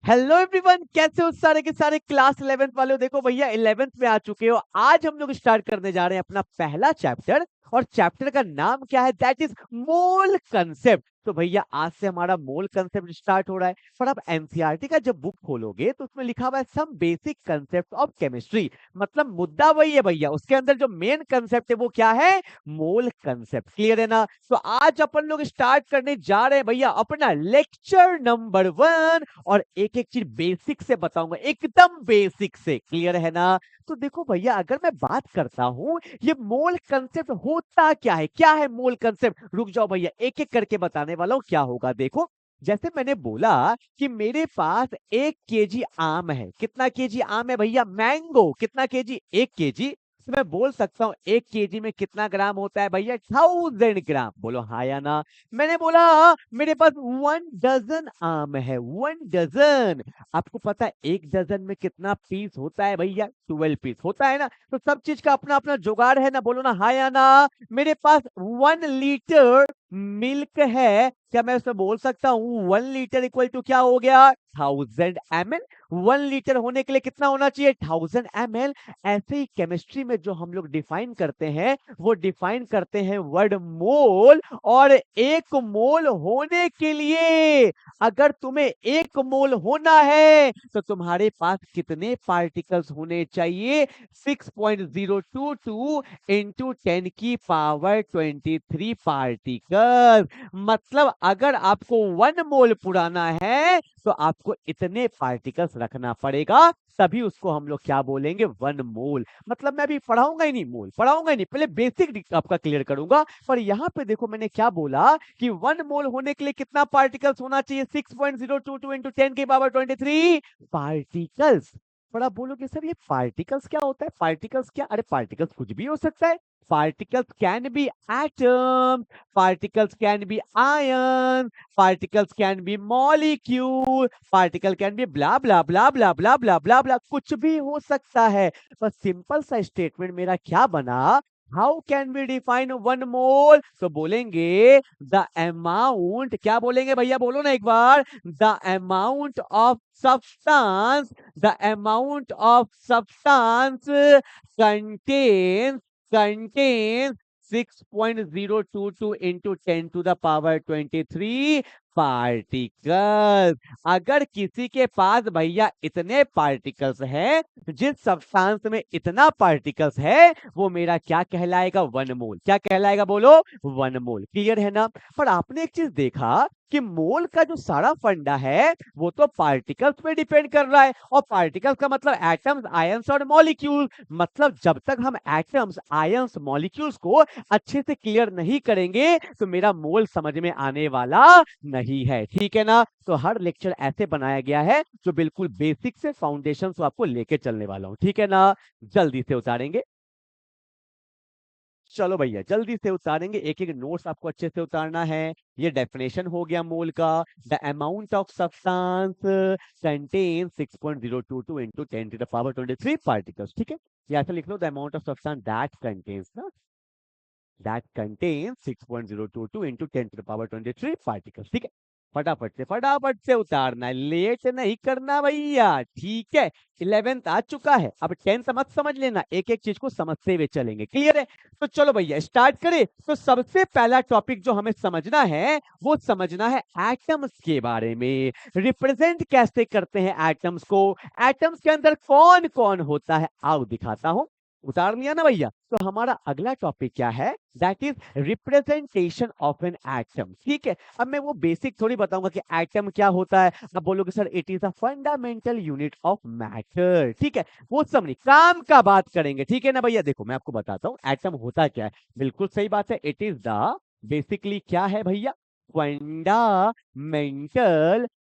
Hello everyone, कैसे हो सारे के सारे क्लास 11th वाले हो। देखो भैया 11th में आ चुके हो। आज हम लोग स्टार्ट करने जा रहे हैं अपना पहला चैप्टर। और चैप्टर का नाम क्या है? That is mole concept. तो भैया आज से हमारा मोल कंसेप्ट स्टार्ट हो रहा है। पर आप एनसीईआरटी का जब बुक खोलोगे तो उसमें लिखा हुआ है some basic concept of chemistry. मतलब मुद्दा वही है भैया, उसके अंदर जो मेन कंसेप्ट है वो क्या है? मोल कंसेप्ट। क्लियर है ना? तो आज अपन लोग स्टार्ट करने जा रहे हैं भैया अपना लेक्चर नंबर 1। और एक एक चीज बेसिक से बताऊंगा, एकदम बेसिक से। क्लियर है ना? तो देखो भैया, अगर मैं बात करता हूं ये मोल कंसेप्ट होता क्या है, क्या है मोल कंसेप्ट। रुक जाओ भैया, एक एक करके बताने वाला हूं क्या होगा। देखो, जैसे मैंने बोला कि मेरे पास 1 केजी आम है। कितना केजी आम है भैया? मैंगो। कितना केजी? 1 केजी। तो मैं बोल सकता हूँ 1 केजी में कितना ग्राम होता है भैया? 1000 ग्राम। बोलो हाँ या ना? मैंने बोला मेरे पास 1 डजन आम है। 1 डजन। आपको पता है 1 डजन में कितना पीस होता है भैया? 12 पीस होता है ना? तो सब चीज का अपना अपना जुगाड़ है ना? बोलो ना हाँ या ना? मेरे पास 1 लीटर मिल्क है। क्या मैं उसमें बोल सकता हूँ 1 लीटर इक्वल टू क्या हो गया? 1000 ml। 1 लीटर होने के लिए कितना होना चाहिए? 1000 ml। ऐसे ही केमिस्ट्री में जो हम लोग डिफाइन करते हैं वो डिफाइन करते हैं वर्ड मोल। और 1 मोल होने के लिए, अगर तुम्हें 1 मोल होना है तो तुम्हारे पास कितने पार्टिकल्स होने चाहिए? 6.022 इंटू 10 की पावर 23 पार्टिकल। मतलब अगर आपको 1 मोल पुराना है तो आपको इतने पार्टिकल्स रखना पड़ेगा, तभी उसको हम लोग क्या बोलेंगे? 1 मोल। मतलब मैं अभी पढ़ाऊंगा ही नहीं, मोल पढ़ाऊंगा ही नहीं, पहले बेसिक आपका क्लियर करूंगा। पर यहाँ पे देखो मैंने क्या बोला कि 1 मोल होने के लिए कितना पार्टिकल्स होना चाहिए? 6.022 इंटू 10 की पावर 23 पार्टिकल्स। पर आप बोलोगे सर ये पार्टिकल्स क्या होता है? पार्टिकल्स क्या? अरे पार्टिकल्स कुछ भी हो सकता है। Particles can be atom, particles can be ion, particles can be molecule, particle can be blah blah blah blah blah blah blah blah। कुछ भी हो सकता है। बस सिंपल सा स्टेटमेंट मेरा क्या बना? हाउ कैन वी डिफाइन 1 मोल? तो बोलेंगे द अमाउंट। क्या बोलेंगे भैया? बोलो ना एक बार। The amount of substance, the amount of substance contains contains 6.022 into 10 to the power 23 particles. अगर किसी के पास भैया इतने पार्टिकल्स हैं, जिस सब्सटेंस में इतना पार्टिकल्स है, वो मेरा क्या कहलाएगा? 1 मोल। क्या कहलाएगा? बोलो 1 मोल। क्लियर है ना? पर आपने एक चीज देखा कि मोल का जो सारा फंडा है वो तो पार्टिकल्स पे डिपेंड कर रहा है। और पार्टिकल्स का मतलब एटम्स, आयंस और मॉलिक्यूल। मतलब जब तक हम एटम्स, आयंस, मॉलिक्यूल्स को अच्छे से क्लियर नहीं करेंगे तो मेरा मोल समझ में आने वाला नहीं है। ठीक है ना? तो हर लेक्चर ऐसे बनाया गया है जो बिल्कुल बेसिक से फाउंडेशन को आपको लेके चलने वाला हूं। ठीक है ना? जल्दी से उतारेंगे। चलो भैया जल्दी से उतारेंगे, एक एक नोट्स आपको अच्छे से उतारना है। ये डेफिनेशन हो गया मोल का। The amount of substance contain 6.022 into 10 to the power 23 particles. ठीक है? या ऐसा लिख लो, the amount of substance that contains 6.022 into 10 to the power 23 particles. ठीक है? फटाफट से उतारना है, लेट नहीं करना भैया। ठीक है? 11th आ चुका है, अब 10th मत समझ लेना, एक एक चीज को समझते हुए चलेंगे। क्लियर है? तो चलो भैया स्टार्ट करें। तो सबसे पहला टॉपिक जो हमें समझना है वो समझना है एटम्स के बारे में। रिप्रेजेंट कैसे करते हैं एटम्स को? एटम्स के अंदर कौन कौन होता है आओ दिखाता हूं। उतार लिया ना भैया? तो हमारा अगला टॉपिक क्या है? That is representation of an atom. ठीक है? अब मैं वो बेसिक थोड़ी बताऊंगा कि एटम क्या होता है। अब बोलोगे sir it is a fundamental unit of matter. ठीक है? वो सब नहीं, काम का बात करेंगे। ठीक है ना भैया? देखो मैं आपको बताता हूँ एटम होता क्या है। बिल्कुल सही बात है, इट इज द, बेसिकली क्या है भैया? Fundamental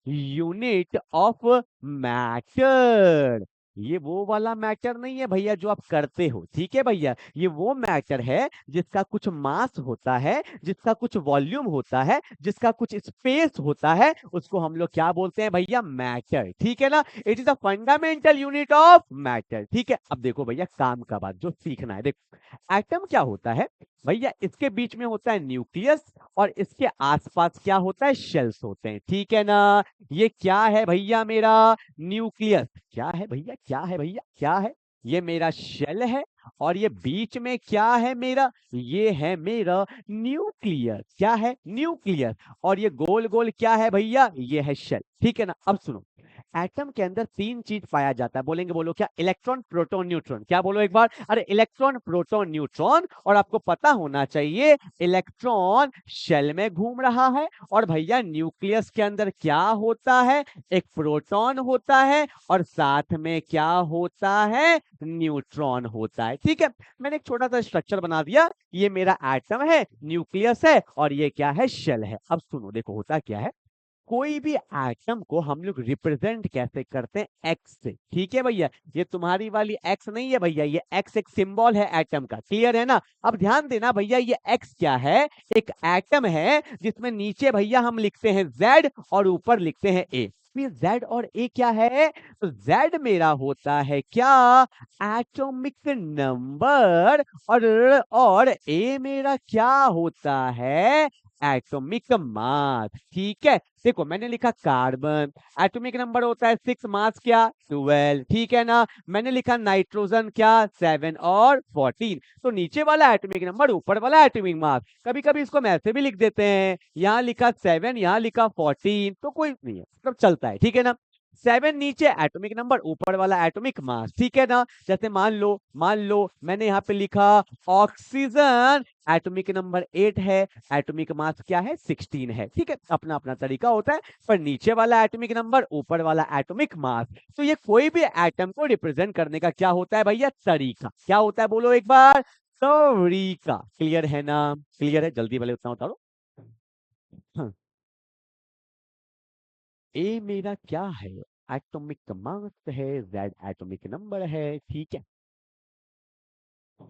unit of matter. ये वो वाला मैटर नहीं है भैया जो आप करते हो। ठीक है भैया? ये वो मैटर है जिसका कुछ मास होता है, जिसका कुछ वॉल्यूम होता है, जिसका कुछ स्पेस होता है, उसको हम लोग क्या बोलते हैं भैया? मैटर। ठीक है ना? It is a fundamental unit of matter. ठीक है? अब देखो भैया काम का बात जो सीखना है, देखो एटम क्या होता है? भैया इसके बीच में होता है न्यूक्लियस और इसके आसपास क्या होता है, शेल्स होते हैं, ठीक है ना। ये क्या है भैया, मेरा न्यूक्लियस। क्या है भैया, क्या है भैया, क्या है, ये मेरा शेल है। और ये बीच में क्या है मेरा, ये है मेरा न्यूक्लियस। क्या है, न्यूक्लियस। और ये गोल गोल क्या है भैया, ये है शेल, ठीक है ना। अब सुनो, एटम के अंदर तीन चीज पाया जाता है, बोलेंगे बोलो क्या, इलेक्ट्रॉन प्रोटॉन न्यूट्रॉन। क्या बोलो एक बार, अरे इलेक्ट्रॉन प्रोटॉन न्यूट्रॉन। और आपको पता होना चाहिए इलेक्ट्रॉन शेल में घूम रहा है और भैया न्यूक्लियस के अंदर क्या होता है, एक प्रोटॉन होता है और साथ में क्या होता है, न्यूट्रॉन होता है, ठीक है। मैंने एक छोटा सा स्ट्रक्चर बना दिया, ये मेरा एटम है, न्यूक्लियस है और ये क्या है, शेल है। अब सुनो, देखो होता क्या है, कोई भी एटम को हम लोग रिप्रेजेंट कैसे करते हैं, एक्स से, ठीक है भैया। ये तुम्हारी वाली एक्स नहीं है भैया, ये एक्स एक सिंबल है एटम का, क्लियर है ना। अब ध्यान देना भैया, ये एक्स क्या है, एक एटम है जिसमें नीचे भैया हम लिखते हैं जेड और ऊपर लिखते हैं ए। फिर जेड और ए क्या है, तो जेड मेरा होता है क्या, एटॉमिक नंबर। और ए मेरा क्या होता है, एटॉमिक मास, ठीक है। देखो मैंने लिखा कार्बन, एटॉमिक नंबर होता है 6, मास क्या 12, ठीक है ना। मैंने लिखा नाइट्रोजन क्या 7 और 14। तो नीचे वाला एटॉमिक नंबर, ऊपर वाला एटॉमिक मास। कभी कभी इसको हम ऐसे भी लिख देते हैं, यहाँ लिखा 7, यहाँ लिखा 14, तो कोई नहीं है, मतलब चलता है, ठीक है ना। 7 नीचे एटॉमिक नंबर, ऊपर वाला एटॉमिक मास, ठीक है ना। जैसे मान लो मैंने यहाँ पे लिखा ऑक्सीजन, एटॉमिक नंबर 8 है, एटॉमिक मास क्या है 16 है, ठीक है। अपना अपना तरीका होता है, पर नीचे वाला एटॉमिक नंबर, ऊपर वाला एटॉमिक मास। तो ये कोई भी एटम को रिप्रेजेंट करने का क्या होता है भैया, तरीका। क्या होता है बोलो एक बार, तरीका। क्लियर है ना, क्लियर है, जल्दी वाले उतना उतारो। हाँ, ए मेरा क्या है, एटॉमिक मास है, जेड एटॉमिक नंबर है, ठीक है।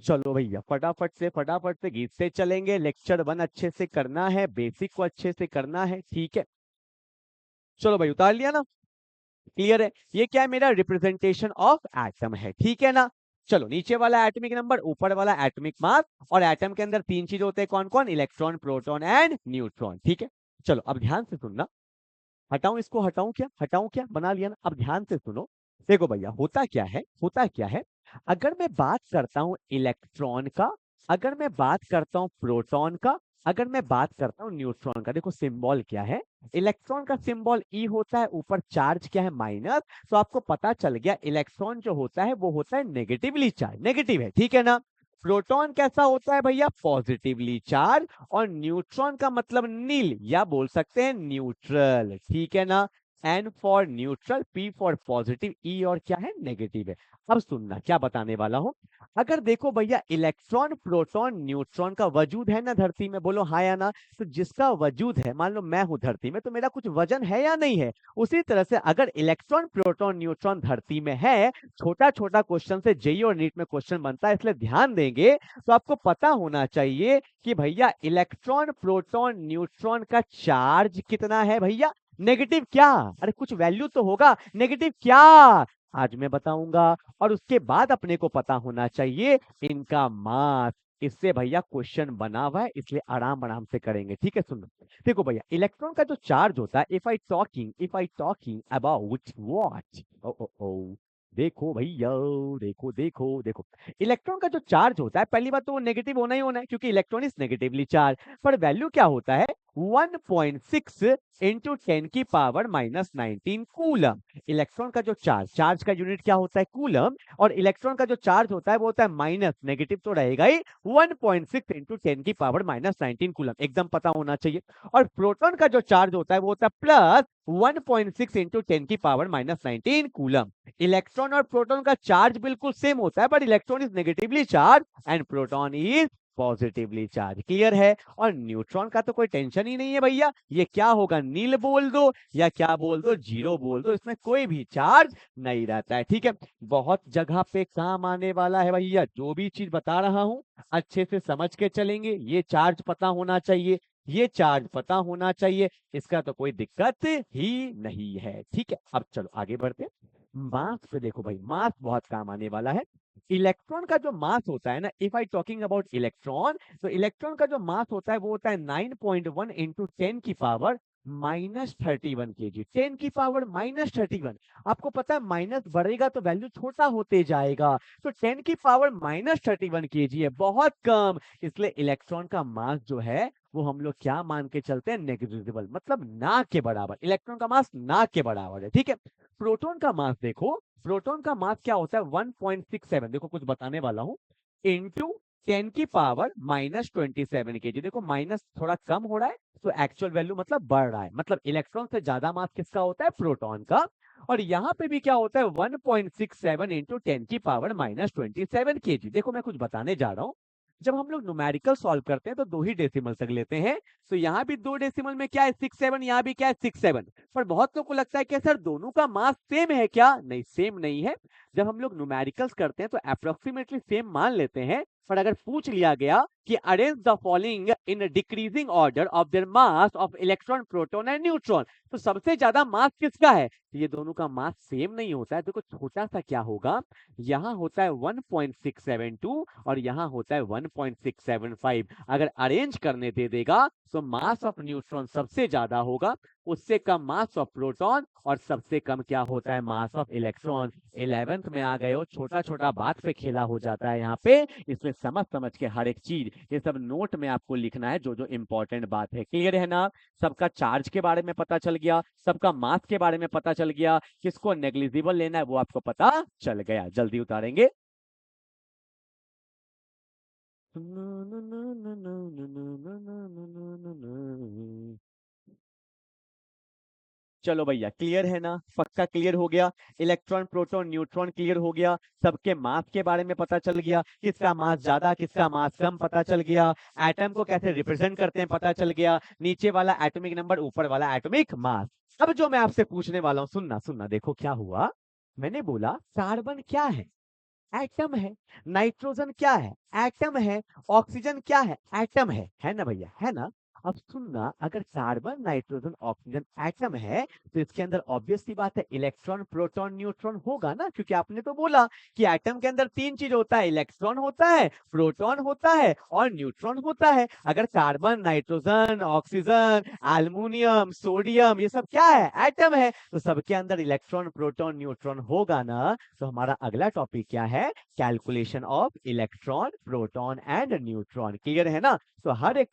चलो भैया फटाफट से गीत से चलेंगे, लेक्चर 1 अच्छे से करना है, बेसिक को अच्छे से करना है, ठीक है। चलो भाई उतार लिया ना, क्लियर है। ये क्या है, मेरा रिप्रेजेंटेशन ऑफ एटम है, ठीक है ना। चलो नीचे वाला एटॉमिक नंबर, ऊपर वाला एटॉमिक मास। और एटम के अंदर तीन चीज होते हैं, कौन कौन, इलेक्ट्रॉन प्रोटॉन एंड न्यूट्रॉन, ठीक है। चलो अब ध्यान से सुनना, हटाऊं इसको, हटाऊं क्या, बना लिया ना। अब ध्यान से सुनो, देखो भैया होता क्या है, होता क्या है, अगर मैं बात करता हूं इलेक्ट्रॉन का, अगर मैं बात करता हूं प्रोटॉन का, अगर मैं बात करता हूं न्यूट्रॉन का, देखो सिंबल क्या है, इलेक्ट्रॉन का सिंबल ई होता है, ऊपर चार्ज क्या है, माइनस। तो आपको पता चल गया इलेक्ट्रॉन जो होता है वो होता है नेगेटिवली चार्ज, नेगेटिव है, ठीक है ना। प्रोटॉन कैसा होता है भैया, पॉजिटिवली चार्ज। और न्यूट्रॉन का मतलब नील, या बोल सकते हैं न्यूट्रल, ठीक है ना। N for neutral, P for positive, E और क्या है, नेगेटिव है। अब सुनना क्या बताने वाला हूं, अगर देखो भैया इलेक्ट्रॉन प्रोटॉन न्यूट्रॉन का वजूद है ना धरती में, बोलो हाँ या ना। तो जिसका वजूद है, मान लो मैं हूं धरती में, तो मेरा कुछ वजन है या नहीं है। उसी तरह से अगर इलेक्ट्रॉन प्रोटॉन न्यूट्रॉन धरती में है, छोटा छोटा क्वेश्चन से जेई और नीट में क्वेश्चन बनता है, इसलिए ध्यान देंगे। तो आपको पता होना चाहिए कि भैया इलेक्ट्रॉन प्रोटॉन न्यूट्रॉन का चार्ज कितना है भैया, नेगेटिव क्या, अरे कुछ वैल्यू तो होगा, नेगेटिव क्या, आज मैं बताऊंगा। और उसके बाद अपने को पता होना चाहिए इनका मास। इससे भैया क्वेश्चन बना हुआ है, इसलिए आराम आराम से करेंगे, ठीक है। सुनो, देखो भैया इलेक्ट्रॉन का जो चार्ज होता है, if I talking about what, ओ ओ ओ, देखो भैया, देखो इलेक्ट्रॉन का जो चार्ज होता है, पहली बात तो वो नेगेटिव होना ही होना है, क्योंकि इलेक्ट्रॉन इज नेगेटिवली चार्ज। पर वैल्यू क्या होता है, 1.6 इंटू 10 की पावर माइनस 19 कूलम। इलेक्ट्रॉन का जो चार्ज का यूनिट क्या होता है, कूलम। और इलेक्ट्रॉन का जो चार्ज होता है वो होता है माइनस, नेगेटिव तो रहेगा ही, 1.6 इंटू 10 की पावर माइनस 19 कूलम, एकदम पता होना चाहिए। और प्रोटॉन का जो चार्ज होता है वो होता है प्लस 1.6 इंटू 10 की पावर माइनस 19 कूलम। इलेक्ट्रॉन और प्रोटॉन का चार्ज बिल्कुल सेम होता है, but electron is negatively charge and proton is positively charge, clear है। और न्यूट्रॉन का तो कोई टेंशन ही नहीं है भैया, ये क्या होगा, नील बोल दो या क्या बोल दो, जीरो बोल दो, इसमें कोई भी चार्ज नहीं रहता है, ठीक है। बहुत जगह पे काम आने वाला है भैया, जो भी चीज बता रहा हूं अच्छे से समझ के चलेंगे। ये चार्ज पता होना चाहिए, ये चार्ज पता होना चाहिए, इसका तो कोई दिक्कत ही नहीं है, ठीक है। अब चलो आगे बढ़ते हैं, मास पे देखो भाई, मास बहुत काम आने वाला है। इलेक्ट्रॉन का जो मास होता है ना, if I talking about electron, तो इलेक्ट्रॉन का जो मास होता है वो होता है 9.1 इंटू 10 की पावर -31 kg, 10 की पावर -31। आपको पता है माइनस बढ़ेगा तो वैल्यू छोटा होते जाएगा, तो 10 की पावर -31 kg है, बहुत कम। इसलिए इलेक्ट्रॉन का मास जो है वो हम लोग क्या मान के चलते हैं, नेग्लिजिबल, मतलब ना के बराबर। इलेक्ट्रॉन का मास ना के बराबर है, ठीक है। प्रोटॉन का मास देखो, प्रोटॉन का मास क्या होता है 1.67, देखो कुछ बताने वाला हूं, इंटू 10 की पावर -27 kg। देखो माइनस थोड़ा कम हो रहा है तो एक्चुअल वैल्यू मतलब बढ़ रहा है, मतलब इलेक्ट्रॉन से ज्यादा मास किसका होता है, प्रोटॉन का। और यहाँ पे भी क्या होता है 1.67 इंटू 10 की पावर -27 kg। देखो मैं कुछ बताने जा रहा हूँ, जब हम लोग न्यूमेरिकल सॉल्व करते हैं तो दो ही डेसिमल तक लेते हैं, तो यहाँ भी दो डेसिमल में क्या है 67, यहाँ भी क्या है 67। पर बहुत लोग को लगता है कि सर दोनों का मास सेम है क्या, नहीं सेम नहीं है। जब हम लोग न्यूमेरिकल्स करते हैं तो अप्रोक्सीमेटली सेम मान लेते हैं, पर अगर पूछ लिया गया कि arrange the following in decreasing order of their mass of electron, proton and neutron, तो सबसे ज्यादा मास किसका है, ये दोनों का मास सेम नहीं होता है। देखो छोटा सा क्या होगा, यहाँ होता है 1.672 और यहाँ होता है 1.675। अगर अरेंज करने दे देगा तो मास ऑफ न्यूट्रॉन सबसे ज्यादा होगा, उससे कम मास ऑफ प्रोटॉन, और सबसे कम क्या होता है, मास ऑफ इलेक्ट्रॉन। 11th में आ गए हो, छोटा छोटा बात पे खेला हो जाता है यहाँ पे, इसमें समझ समझ के हर एक चीज ये सब नोट में आपको लिखना है, जो जो इंपॉर्टेंट बात है। क्लियर है ना, सबका चार्ज के बारे में पता चल गया, सबका मास के बारे में पता चल गया, किसको नेग्लिजिबल लेना है वो आपको पता चल गया। जल्दी उतारेंगे। चलो भैया क्लियर है ना, पक्का क्लियर हो गया। इलेक्ट्रॉन प्रोटॉन न्यूट्रॉन क्लियर हो गया, सबके मास के बारे में पता चल गया, किसका मास ज्यादा किसका मास कम पता चल गया, एटम को कैसे रिप्रेजेंट करते हैं पता चल गया, नीचे वाला एटॉमिक नंबर ऊपर वाला एटॉमिक मास। अब जो मैं आपसे पूछने वाला हूँ, सुनना सुनना, देखो क्या हुआ, मैंने बोला कार्बन क्या है, एटम है। नाइट्रोजन क्या है, एटम है। ऑक्सीजन क्या है, एटम है ना भैया, है ना। अब सुनना, अगर कार्बन नाइट्रोजन ऑक्सीजन एटम है तो इसके अंदर ऑब्वियस सी बात है इलेक्ट्रॉन प्रोटॉन न्यूट्रॉन होगा ना, क्योंकि आपने तो बोला कि एटम के अंदर तीन चीज होता है, इलेक्ट्रॉन होता है, प्रोटॉन होता है और न्यूट्रॉन होता है। अगर carbon nitrogen oxygen aluminium sodium ये सब क्या है, एटम है, तो सबके अंदर इलेक्ट्रॉन प्रोटॉन न्यूट्रॉन होगा ना। तो हमारा अगला टॉपिक क्या है, calculation of electron proton and neutron. Clear है ना, तो हर एक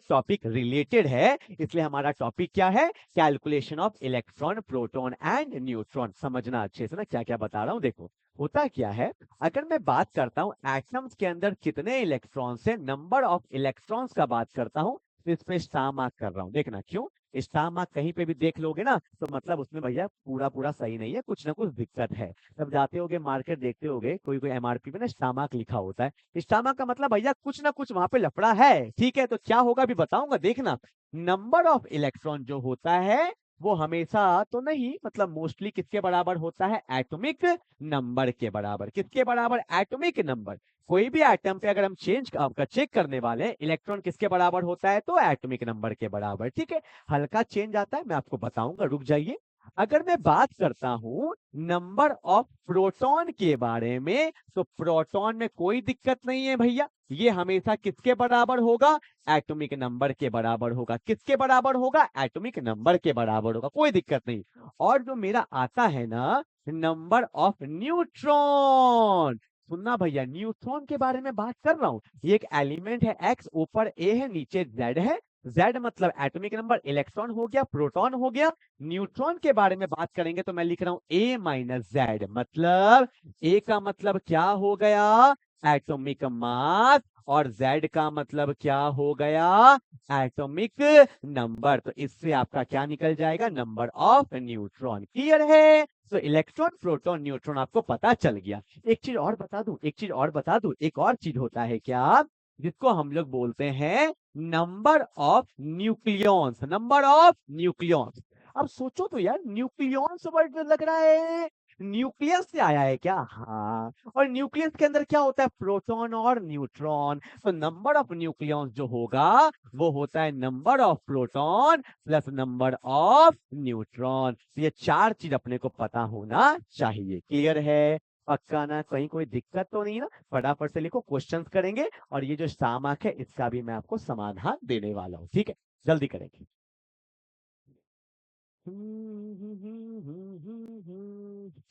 टॉपिक रिलेटेड है, इसलिए हमारा टॉपिक क्या है, calculation of electron proton and neutron. समझना अच्छे से ना क्या क्या बता रहा हूं। देखो होता क्या है, अगर मैं बात करता हूं एटम्स के अंदर कितने इलेक्ट्रॉन्स है, नंबर ऑफ इलेक्ट्रॉन्स का बात करता हूं, तो इसमें स्टार मार्क कर रहा हूं। देखना क्यों, स्टार मार्क कहीं पे भी देख लोगे ना तो मतलब उसमें भैया पूरा पूरा सही नहीं है, कुछ ना कुछ दिक्कत है। तब जाते होगे मार्केट, देखते होगे कोई कोई एमआरपी में ना स्टार मार्क लिखा होता है, स्टार मार्क का मतलब भैया कुछ ना कुछ वहां पे लफड़ा है, ठीक है। तो क्या होगा अभी बताऊंगा, देखना। नंबर ऑफ इलेक्ट्रॉन जो होता है वो हमेशा तो नहीं, मतलब मोस्टली किसके बराबर होता है, एटॉमिक नंबर के बराबर। किसके बराबर, एटॉमिक नंबर। कोई भी एटम पे अगर हम चेंज आपका चेक करने वाले इलेक्ट्रॉन किसके बराबर होता है, तो एटॉमिक नंबर के बराबर, ठीक है। हल्का चेंज आता है, मैं आपको बताऊंगा, रुक जाइए। अगर मैं बात करता हूं नंबर ऑफ प्रोटॉन के बारे में, तो प्रोटॉन में कोई दिक्कत नहीं है भैया, ये हमेशा किसके बराबर होगा, एटॉमिक नंबर के बराबर होगा। किसके बराबर होगा, एटॉमिक नंबर के बराबर होगा, कोई दिक्कत नहीं। और जो मेरा आता है ना नंबर ऑफ न्यूट्रॉन, सुनना भैया, न्यूट्रॉन के बारे में बात कर रहा हूं। ये एक एलिमेंट है, एक्स ऊपर ए है नीचे जेड है। जेड मतलब एटॉमिक नंबर, इलेक्ट्रॉन हो गया, प्रोटॉन हो गया। न्यूट्रॉन के बारे में बात करेंगे तो मैं लिख रहा हूं ए माइनस जेड, मतलब ए का मतलब क्या हो गया, एटॉमिक मास, और जेड का मतलब क्या हो गया, एटॉमिक नंबर। तो इससे आपका क्या निकल जाएगा, नंबर ऑफ न्यूट्रॉन। क्लियर है, तो इलेक्ट्रॉन प्रोटॉन न्यूट्रॉन आपको पता चल गया। एक चीज और बता दूं, एक चीज और बता दूं, एक और चीज होता है क्या, जिसको हम लोग बोलते हैं number of nucleons, number of nucleons. अब सोचो तो यार, न्यूक्लियॉन्स वर्ड लग रहा है न्यूक्लियस से आया है क्या, हाँ। और न्यूक्लियस के अंदर क्या होता है, प्रोटॉन और न्यूट्रॉन। तो नंबर ऑफ न्यूक्लियॉन्स जो होगा वो होता है number of proton plus number of neutron. तो ये चार चीज अपने को पता होना चाहिए। क्लियर है, पक्का ना? कहीं कोई दिक्कत तो नहीं ना? फटाफट से लिखो, क्वेश्चंस करेंगे और ये जो सामक है इसका भी मैं आपको समाधान देने वाला हूँ। ठीक है, जल्दी करेंगे।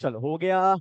चलो हो गया।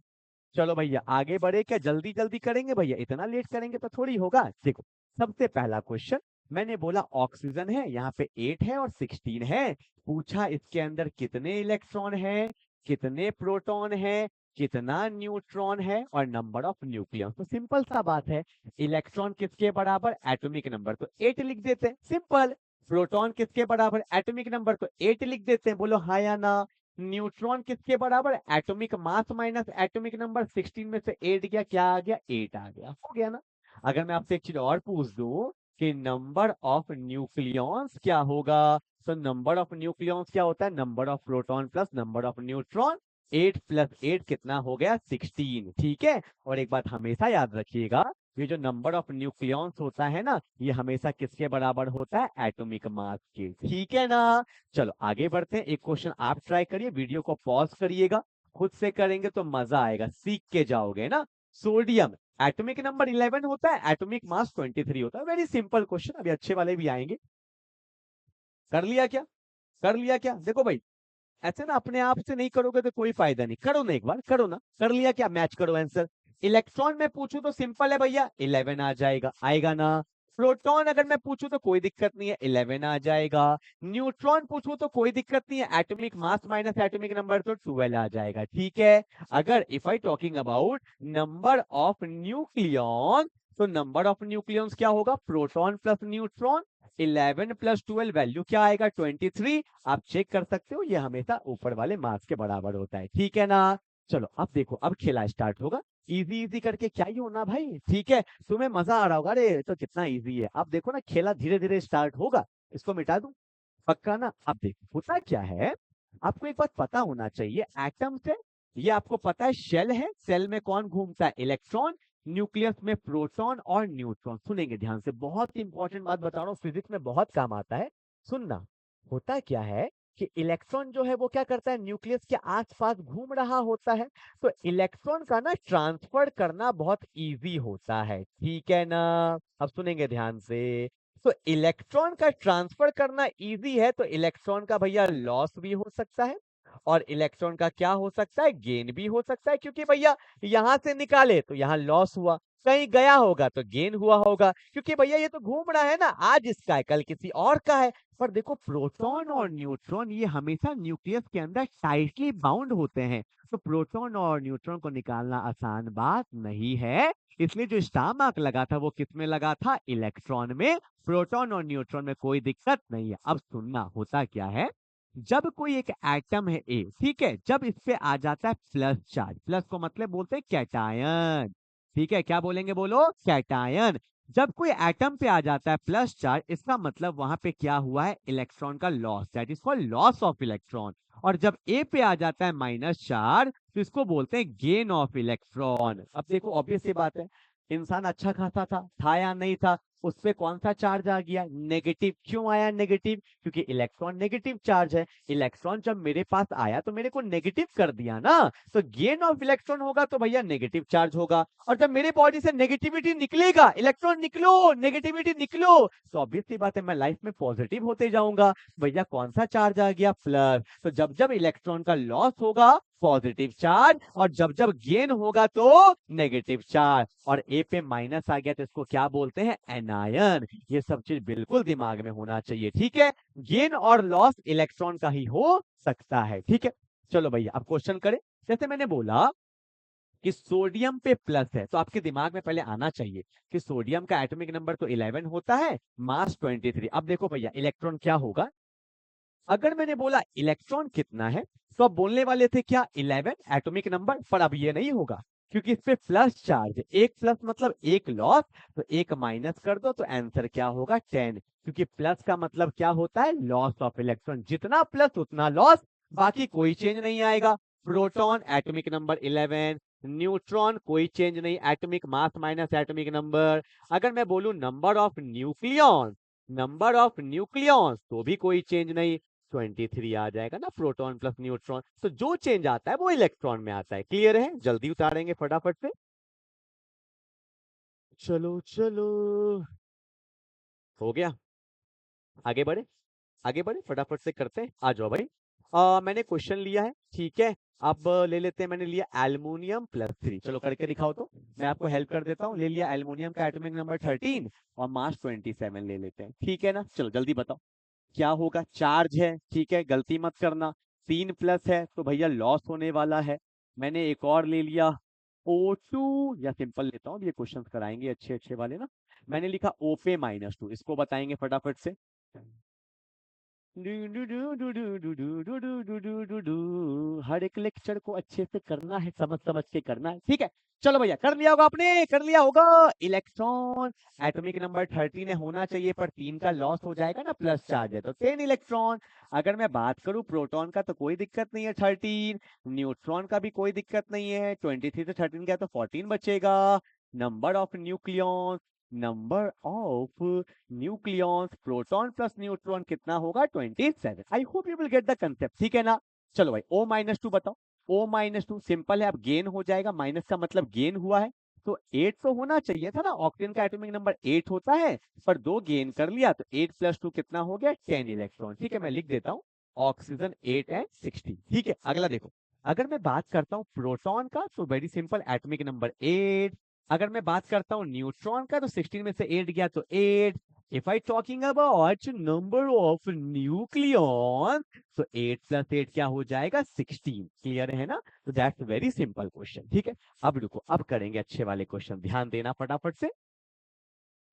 चलो भैया आगे बढ़े क्या? जल्दी जल्दी करेंगे भैया, इतना लेट करेंगे तो थोड़ी होगा। देखो, सबसे पहला क्वेश्चन, मैंने बोला ऑक्सीजन है, यहाँ पे 8 है और 16 है। पूछा इसके अंदर कितने इलेक्ट्रॉन है, कितने प्रोटॉन है, कितना न्यूट्रॉन है और नंबर ऑफ न्यूक्लियन। तो सिंपल सा बात है, इलेक्ट्रॉन किसके बराबर? एटॉमिक नंबर, तो 8 लिख देते हैं, सिंपल। प्रोटॉन किसके बराबर? एटॉमिक नंबर, तो 8 लिख देते हैं। बोलो हाँ या ना? न्यूट्रॉन किसके बराबर? Atomic mass minus atomic number, 16 में से 8 गया, क्या आ गया? 8 आ गया। हो गया ना? अगर मैं आपसे एक चीज और पूछ दूं कि नंबर ऑफ न्यूक्लियॉन्स क्या होगा, तो नंबर ऑफ न्यूक्लियॉन्स क्या होता है? Number of proton plus number of neutron. 8 plus 8 कितना हो गया? 16। ठीक है, और एक बात हमेशा याद रखिएगा, ये जो नंबर ऑफ न्यूक्लियॉन्स होता है ना, ये हमेशा किसके बराबर होता है? एटॉमिक मास के। ठीक है ना? चलो आगे बढ़ते हैं। एक क्वेश्चन आप ट्राई करिए, वीडियो को पॉज करिएगा, खुद से करेंगे तो मजा आएगा, सीख के जाओगे ना। सोडियम एटॉमिक नंबर 11 होता है, एटॉमिक मास 23 होता है। वेरी सिंपल क्वेश्चन, अभी अच्छे वाले भी आएंगे। कर लिया क्या? कर लिया क्या? देखो भाई, ऐसे ना अपने आप से नहीं करोगे तो कोई फायदा नहीं, करो ना, एक बार करो ना। कर लिया क्या? मैच करो आंसर। इलेक्ट्रॉन में पूछूं तो सिंपल है भैया, 11 आ जाएगा, आएगा ना? प्रोटॉन अगर मैं पूछूं तो कोई दिक्कत नहीं है, 11 आ जाएगा। न्यूट्रॉन पूछूं तो कोई दिक्कत नहीं है, atomic mass minus atomic number, तो 12 आ जाएगा। ठीक है, अगर if I talking about number of nucleon, तो नंबर ऑफ न्यूक्लियॉन्स क्या होगा? Proton plus neutron. 11 plus 12 value क्या आएगा? 23। आप चेक कर सकते हो, ये हमेशा ऊपर वाले मार्क्स के बराबर होता है। ठीक है ना? चलो अब देखो, अब खेला स्टार्ट होगा। इजी इजी करके क्या ही होना भाई, ठीक है? तुम्हें मजा आ रहा होगा, अरे तो कितना इजी है। अब देखो ना, खेला धीरे धीरे स्टार्ट होगा। इसको मिटा दूं? पक्का ना? अब देखो होता क्या है, आपको एक बात पता होना चाहिए, एटम से, ये आपको पता है शेल है, सेल में कौन घूमता है? इलेक्ट्रॉन। न्यूक्लियस में प्रोटॉन और न्यूट्रॉन। सुनेंगे ध्यान से, बहुत इंपॉर्टेंट बात बता रहा हूँ, फिजिक्स में बहुत काम आता है, सुनना। होता क्या है कि इलेक्ट्रॉन जो है वो क्या करता है? न्यूक्लियस के आसपास घूम रहा होता है। तो इलेक्ट्रॉन का ना ट्रांसफर करना बहुत इजी होता है। ठीक है ना? अब सुनेंगे ध्यान से। तो इलेक्ट्रॉन का ट्रांसफर करना इजी है, तो इलेक्ट्रॉन का भैया लॉस भी हो सकता है और इलेक्ट्रॉन का क्या हो सकता है? गेन भी हो सकता है, क्योंकि भैया यहां से निकाले तो यहाँ लॉस हुआ, कहीं गया होगा तो गेन हुआ होगा, क्योंकि भैया ये तो घूम रहा है ना, आज इसका है कल किसी और का है। पर देखो, प्रोटॉन और न्यूट्रॉन ये हमेशा न्यूक्लियस के अंदर टाइटली बाउंड होते हैं, तो प्रोटॉन और न्यूट्रॉन को निकालना आसान बात नहीं है। इसलिए जो स्टार मार्क लगा था वो किस में लगा था? इलेक्ट्रॉन में। प्रोटॉन और न्यूट्रॉन में कोई दिक्कत नहीं है। अब सुनना, होता क्या है, जब कोई एक एटम है ए, ठीक है, जब इस पे आ जाता है प्लस चार्ज, प्लस को मतलब बोलते हैं कैटायन। ठीक है, क्या बोलेंगे? बोलो, कैटायन। जब कोई एटम पे आ जाता है प्लस चार्ज, इसका मतलब वहां पे क्या हुआ है? इलेक्ट्रॉन का loss, that is called loss of electron. और जब ए पे आ जाता है माइनस चार्ज, तो इसको बोलते हैं गेन ऑफ इलेक्ट्रॉन। अब देखो, ऑब्वियस सी बात है, इंसान अच्छा खासा था या नहीं था? उस पे कौन सा चार्ज आ गया? नेगेटिव। क्यों आया नेगेटिव? क्योंकि इलेक्ट्रॉन नेगेटिव चार्ज है। इलेक्ट्रॉन जब मेरे पास आया तो मेरे को नेगेटिव कर दिया ना, तो गेन ऑफ इलेक्ट्रॉन होगा तो भैया नेगेटिव चार्ज होगा। और जब मेरे बॉडी से नेगेटिविटी निकलेगा, इलेक्ट्रॉन निकलो, नेगेटिविटी निकलो, तो ऑब्वियस सी बात है मैं लाइफ में पॉजिटिव होते जाऊंगा। भैया कौन सा चार्ज आ गया? प्लस। तो जब जब इलेक्ट्रॉन का लॉस होगा, पॉजिटिव चार्ज, और जब जब गेन होगा तो नेगेटिव चार्ज। और ए पे माइनस आ गया तो इसको क्या बोलते हैं? एनायन। ये सब चीज बिल्कुल दिमाग में होना चाहिए। ठीक है, गेन और लॉस इलेक्ट्रॉन का ही हो सकता है। ठीक है, चलो भैया अब क्वेश्चन करें। जैसे मैंने बोला कि सोडियम पे प्लस है, तो आपके दिमाग में पहले आना चाहिए कि सोडियम का एटॉमिक नंबर तो 11 होता है, मास 23। अब देखो भैया, इलेक्ट्रॉन क्या होगा? अगर मैंने बोला इलेक्ट्रॉन कितना है, तो आप बोलने वाले थे क्या? 11 एटॉमिक नंबर। पर अब ये नहीं होगा, क्योंकि इस पे प्लस चार्ज है। एक प्लस मतलब एक लॉस, तो एक माइनस कर दो तो आंसर क्या होगा? 10। क्योंकि प्लस का मतलब क्या होता है? Loss of electron. जितना प्लस उतना लॉस, बाकी कोई चेंज नहीं आएगा। प्रोटॉन एटॉमिक नंबर 11, न्यूट्रॉन कोई चेंज नहीं, atomic mass minus atomic number. अगर मैं बोलूं number of nucleon, number of nucleons, तो भी कोई चेंज नहीं। 23 आ जाएगा ना, प्रोटॉन प्लस न्यूट्रॉन। तो जो चेंज आता है वो इलेक्ट्रॉन में आता है। क्लियर है? जल्दी उतारेंगे फटाफट से। चलो चलो, हो गया। आगे बढ़े, आगे बढ़े, फटाफट से करते हैं। आ जाओ भाई। मैंने क्वेश्चन लिया है, ठीक है। अब ले लेते हैं, मैंने लिया एल्युमिनियम +3। चलो करके दिखाओ तो, मैं आपको हेल्प कर देता हूँ। ले लिया एल्युमिनियम का एटॉमिक नंबर 13 और मास 27 ले लेते हैं, ठीक है ना। चलो जल्दी बताओ क्या होगा। चार्ज है, ठीक है, गलती मत करना। 3 प्लस है तो भैया लॉस होने वाला है। मैंने एक और ले लिया O2, या सिंपल लेता हूँ, ये क्वेश्चन कराएंगे अच्छे अच्छे वाले ना। मैंने लिखा O पे -2, इसको बताएंगे फटाफट से। हर एक लेक्चर को अच्छे से करना है, समझ समझ के करना है, ठीक है। चलो भैया, कर लिया होगा आपने, कर लिया होगा। इलेक्ट्रॉन एटॉमिक नंबर 13 है, होना चाहिए, पर 3 का लॉस हो जाएगा ना, प्लस चार्ज है तो 10 इलेक्ट्रॉन। अगर मैं बात करूं प्रोटॉन का तो कोई दिक्कत नहीं है 13, न्यूट्रॉन का भी कोई दिक्कत नहीं है, 23 से 13 गया तो 14 बचेगा। Number of nucleon, number of nucleons, proton plus neutron कितना होगा? 27। I hope you will get the concept, ठीक है ना। चलो भाई, O-2 बताओ। O-2 सिंपल है, अब गेन हो जाएगा, माइनस का मतलब गेन हुआ है, तो 8 तो होना चाहिए था ना। ऑक्टेन का एटॉमिक नंबर 8 होता है, पर 2 गेन कर लिया तो 8 + 2 कितना हो गया? 10 इलेक्ट्रॉन, ठीक है। मैं लिख देता हूँ ऑक्सीजन 8 एंड 16, ठीक है। अगला देखो, अगर मैं बात करता हूँ प्रोटॉन का तो वेरी सिंपल, एटॉमिक नंबर 8। अगर मैं बात करता हूँ न्यूट्रॉन का तो 16 में से 8 गया तो 8। If I talking about number of nucleon तो 8 + 8 क्या हो जाएगा? 16। क्लियर है ना? तो दैट्स वेरी सिंपल क्वेश्चन, ठीक है। अब रुको, अब करेंगे अच्छे वाले क्वेश्चन, ध्यान देना फटाफट से।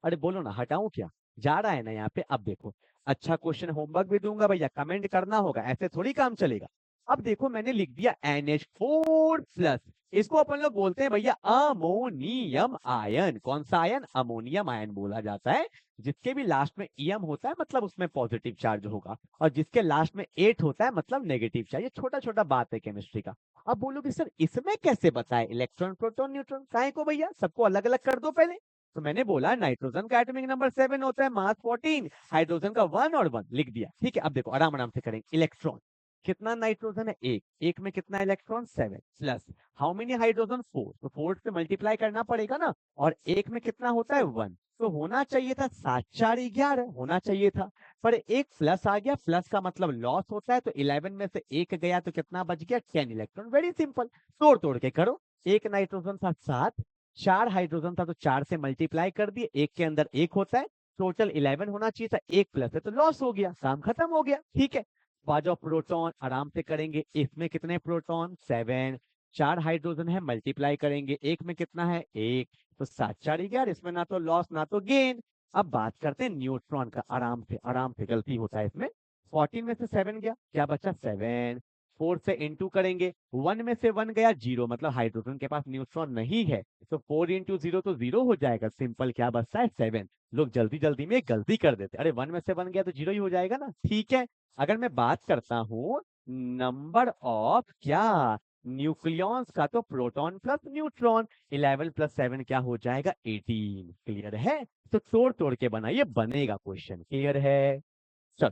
अरे बोलो ना, हटाऊं क्या? जा रहा है ना यहाँ पे। अब देखो, अच्छा क्वेश्चन, होमवर्क भी दूंगा भैया, कमेंट करना होगा, ऐसे थोड़ी काम चलेगा। अब देखो, मैंने लिख दिया NH4+, इसको अपन लोग बोलते हैं भैया अमोनियम आयन। कौन सा आयन? अमोनियम आयन बोला जाता है। जिसके भी लास्ट में EM होता है मतलब उसमें पॉजिटिव चार्ज होगा, और जिसके लास्ट में 8 होता है मतलब नेगेटिव चार्ज। ये छोटा छोटा बात है केमिस्ट्री का। अब बोलोगे सर इसमें कैसे बताए इलेक्ट्रॉन प्रोटॉन न्यूट्रॉन, काहे को भैया, सबको अलग अलग कर दो पहले। तो मैंने बोला नाइट्रोजन का एटॉमिक नंबर 7 होता है, मास 14, हाइड्रोजन का 1 और 1 लिख दिया, ठीक है। अब देखो आराम आराम से करेंगे। इलेक्ट्रॉन, कितना नाइट्रोजन है? एक, एक में कितना electron? 7 plus how many hydrogen? 4, तो 4 से मल्टीप्लाई करना पड़ेगा ना। और एक में कितना होता है? 1, तो होना चाहिए था 7 4 11 होना चाहिए था, पर एक प्लस आ गया, प्लस का मतलब लॉस होता है, तो 11 में से एक गया तो कितना बच गया? 10 इलेक्ट्रॉन। वेरी सिंपल, तोड़ तोड़ के करो। एक नाइट्रोजन था 7, 4 हाइड्रोजन था तो 4 से मल्टीप्लाई कर दिए, एक के अंदर एक होता है, टोटल 11 होना चाहिए था, एक प्लस है तो लॉस हो गया, काम खत्म हो गया, ठीक है। बाजो प्रोटॉन, आराम से करेंगे। इसमें कितने प्रोटॉन? 7, 4 हाइड्रोजन है, मल्टीप्लाई करेंगे, एक में कितना है? एक, तो 7 4 11, इसमें ना तो लॉस ना तो गेन। अब बात करते हैं न्यूट्रॉन का, आराम से आराम से, गलती होता है इसमें। 14 में से 7 गया, क्या बचा? 7। 4 से इंटू करेंगे, 1 में से 1 गया, 0, मतलब हाइड्रोजन के पास न्यूट्रॉन नहीं है, तो 4 × 0 तो 0 हो जाएगा, सिंपल, क्या बचता है? 7। लोग जल्दी जल्दी में गलती कर देते, अरे 1 में से 1 गया तो 0 ही हो जाएगा ना, ठीक है। अगर मैं बात करता हूँ नंबर ऑफ क्या न्यूक्लियॉन्स का, तो प्रोटॉन प्लस न्यूट्रॉन, 11 + 7 क्या हो जाएगा? 18। क्लियर है? तो तोड़ तोड़ के बनाइए, बनेगा क्वेश्चन। क्लियर है? चलो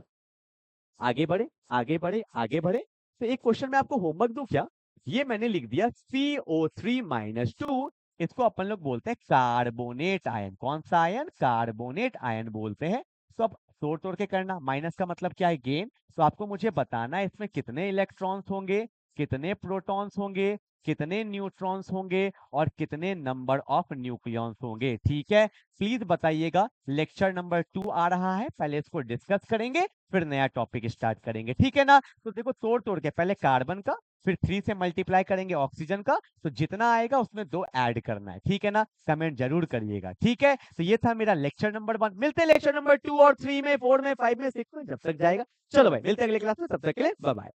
आगे बढ़े, आगे बढ़े, आगे बढ़े। तो एक क्वेश्चन मैं आपको होमवर्क दूं क्या? ये मैंने लिख दिया CO3-2, इसको अपन लोग बोलते हैं कार्बोनेट आयन। कौन सा आयन? कार्बोनेट आयन बोलते हैं। तो अब तोड़ तोड़ के करना, माइनस का मतलब क्या है? गेन। तो आपको मुझे बताना है इसमें कितने इलेक्ट्रॉन्स होंगे, कितने प्रोटॉन्स होंगे, कितने न्यूट्रॉन्स होंगे, और कितने नंबर ऑफ न्यूक्लियॉन्स होंगे, ठीक है। प्लीज बताइएगा। लेक्चर नंबर 2 आ रहा है, पहले इसको डिस्कस करेंगे, फिर नया टॉपिक स्टार्ट करेंगे, ठीक है ना। तो देखो तोड़ तोड़ के, पहले कार्बन का, फिर 3 से मल्टीप्लाई करेंगे ऑक्सीजन का, तो जितना आएगा उसमें 2 ऐड करना है, ठीक है ना। कमेंट जरूर करिएगा, ठीक है। तो ये था मेरा लेक्चर नंबर 1। मिलते हैं लेक्चर नंबर 2 और 3 में, 4 में, 5 में, 6 में, जब तक जाएगा। चलो भाई, मिलते हैं अगले क्लास में, तब तक के लिए बाय बाय।